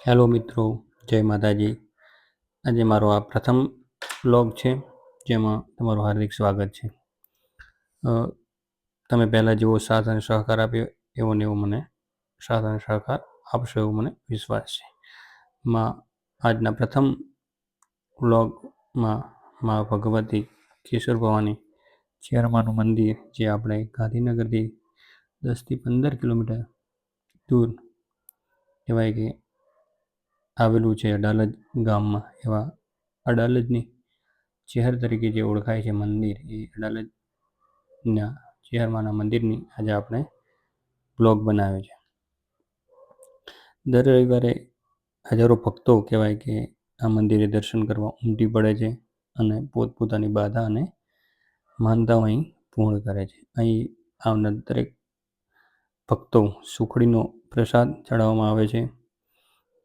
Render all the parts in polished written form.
Hello મિત્રો, જય માતાજી. આજે મારો આ પ્રથમ વ્લોગ છે, જેમાં તમારું હાર્દિક સ્વાગત છે. તમે પહેલાં જેવો સાથ અને સહકાર આપ્યો એવો ને એવો મને સાથ અને સહકાર આપશો એવો મને વિશ્વાસ છે. આજના પ્રથમ વ્લોગમાં મા ભગવતી કેશર ભવાની ચેરમાનું મંદિર, જે આપણે ગાંધીનગરથી 10થી 15 કિલોમીટર દૂર કહેવાય કે આવેલું છે અડાલજ ગામમાં. એવા અડાલજની ચેહર તરીકે જે ઓળખાય છે મંદિર, એ અડાલજના ચેહરમાના મંદિરની આજે આપણે બ્લોગ બનાવ્યો છે. દર રવિવારે હજારો ભક્તો કહેવાય કે આ મંદિરે દર્શન કરવા ઉમટી પડે છે અને પોતપોતાની બાધા અને માનતાઓ અહીં પૂર્ણ કરે છે. અહીં આવનાર દરેક ભક્તો સુખડીનો પ્રસાદ ચડાવવામાં આવે છે.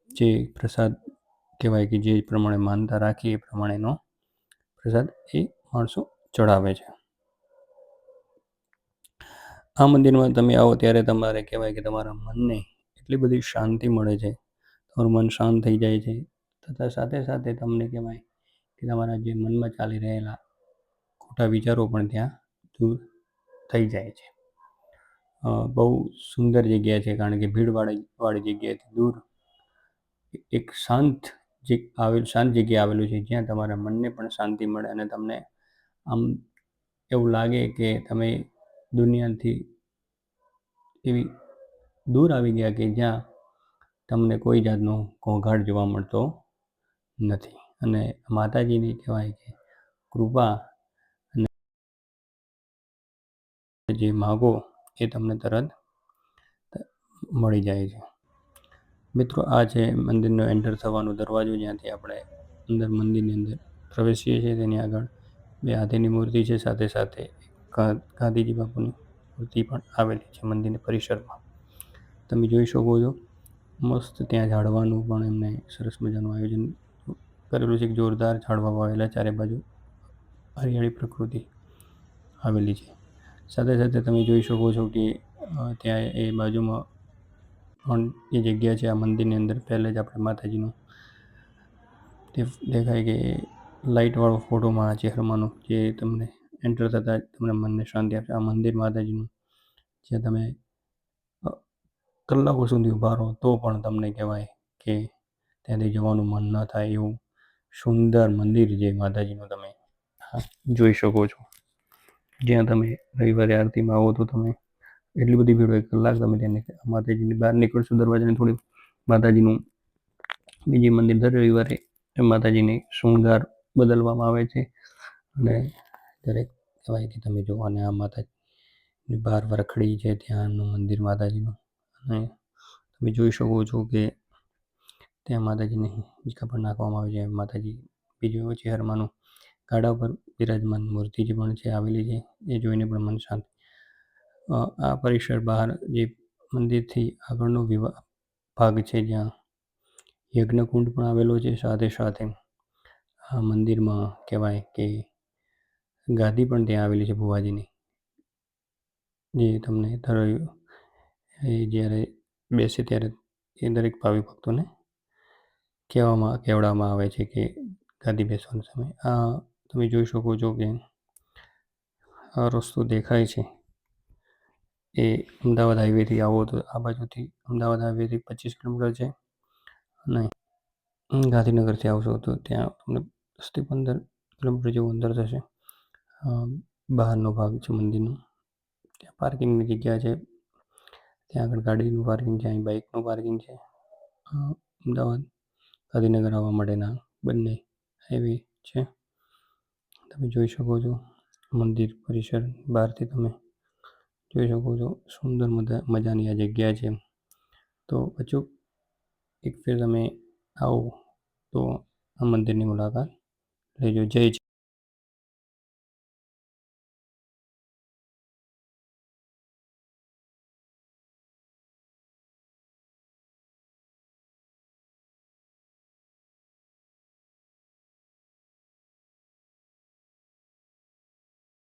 જે પ્રસાદ કહેવાય કે જે પ્રમાણે માનતા રાખી એ પ્રમાણેનો પ્રસાદ એ માણસો ચડાવે છે. આ મંદિરમાં તમે આવો ત્યારે તમારે કહેવાય કે તમારા મનને એટલી બધી શાંતિ મળે છે, તમારું મન શાંત થઈ જાય છે, તથા સાથે સાથે તમને કહેવાય કે તમારા જે મનમાં ચાલી રહેલા ખોટા વિચારો પણ ત્યાં દૂર થઈ જાય છે. બહુ સુંદર જગ્યા છે, કારણ કે ભીડવાળી જગ્યાએથી દૂર એક શાંત જગ્યાએ આવેલું છે, જ્યાં તમારા મનને પણ શાંતિ મળે અને તમને આમ એવું લાગે કે તમે દુનિયાથી એવી દૂર આવી ગયા કે જ્યાં તમને કોઈ જાતનો ઘોંઘાટ જોવા મળતો નથી. અને માતાજીની કહેવાય કે કૃપા અને જે માગો એ તમને તરત મળી જાય છે. મિત્રો, આ છે મંદિરનો એન્ટર થવાનો દરવાજો, જ્યાંથી આપણે અંદર મંદિરની અંદર પ્રવેશીએ છીએ. તેની આગળ 2 હાથીની મૂર્તિ છે, સાથે સાથે ગાંધીજી બાપુની મૂર્તિ પણ આવેલી છે મંદિરના પરિસરમાં. તમે જોઈ શકો છો, મસ્ત ત્યાં ઝાડવાનું પણ એમને સરસ મજાનું આયોજન કરેલું છે. જોરદાર ઝાડવા વાવેલા, ચારે બાજુ હરિયાળી પ્રકૃતિ આવેલી છે. સાથે સાથે તમે જોઈ શકો છો કે ત્યાં એ બાજુમાં પણ એ જગ્યા છે. આ મંદિરની અંદર પહેલે જ આપણે માતાજીનું તે દેખાય કે લાઇટવાળો ફોટોમાં ચહેરામાંનો, જે તમને એન્ટર થતાં જ તમને મનને શાંતિ આપશે. આ મંદિર માતાજીનું, જ્યાં તમે કલાકો સુધી ઊભા રહો તો પણ તમને કહેવાય કે ત્યાંથી જવાનું મન ન થાય એવું સુંદર મંદિર જે માતાજીનું તમે જોઈ શકો છો. જ્યાં તમે રવિવારે આરતીમાં આવો તો તમે એટલી બધી ભીડ હોય, કલાક તમે ત્યાં માતાજીની બહાર નીકળશો દરવાજાની થોડી, માતાજીનું બીજી મંદિર દર રવિવારે માતાજીની શૃંગાર બદલવામાં આવે છે. અને દરેક કહેવાય કે તમે જુઓ, અને આ માતાજીની બહાર વરખડી છે, ત્યાંનું મંદિર માતાજીનું. અને તમે જોઈ શકો છો કે ત્યાં માતાજીને હિંચકા પણ નાખવામાં આવે છે. માતાજી બીજું ચેહરમાંનું ગાડા પર બિરાજમાન મૂર્તિ જે પણ છે આવેલી છે, એ જોઈને પણ મન શાંત. આ પરિસર બહાર જે મંદિરથી આગળનો ભાગ છે, જ્યાં યજ્ઞકુંડ પણ આવેલો છે. સાથે સાથે આ મંદિરમાં કહેવાય કે ગાદી પણ ત્યાં આવેલી છે ભુવાજીની, જે તમને જ્યારે બેસે ત્યારે એ દરેક ભાવિ ભક્તોને કહેવામાં આવે છે કે ગાદી બેસવાનો સમય. આ તમે જોઈ શકો છો કે આ રસ્તો દેખાય છે, એ અમદાવાદ હાઈવેથી આવો તો આ બાજુથી અમદાવાદ હાઈવેથી 25 કિલોમીટર છે. અને ગાંધીનગરથી આવશો તો ત્યાં તમને 10થી 15 કિલોમીટર જેવું અંતર થશે. બહારનો ભાગ છે મંદિરનો, ત્યાં પાર્કિંગની જગ્યા છે. ત્યાં આગળ ગાડીનું પાર્કિંગ છે, અહીં બાઇકનું પાર્કિંગ છે. અમદાવાદ ગાંધીનગર આવવા માટેના બંને હાઈવે છે. તમે જોઈ શકો છો મંદિર પરિસર બહારથી તમે જોઈ શકો છો. સુંદર મજાની આ જગ્યા છે. તો અચૂક એક ફેર તમે આવો તો આ મંદિરની મુલાકાત લેજો. જય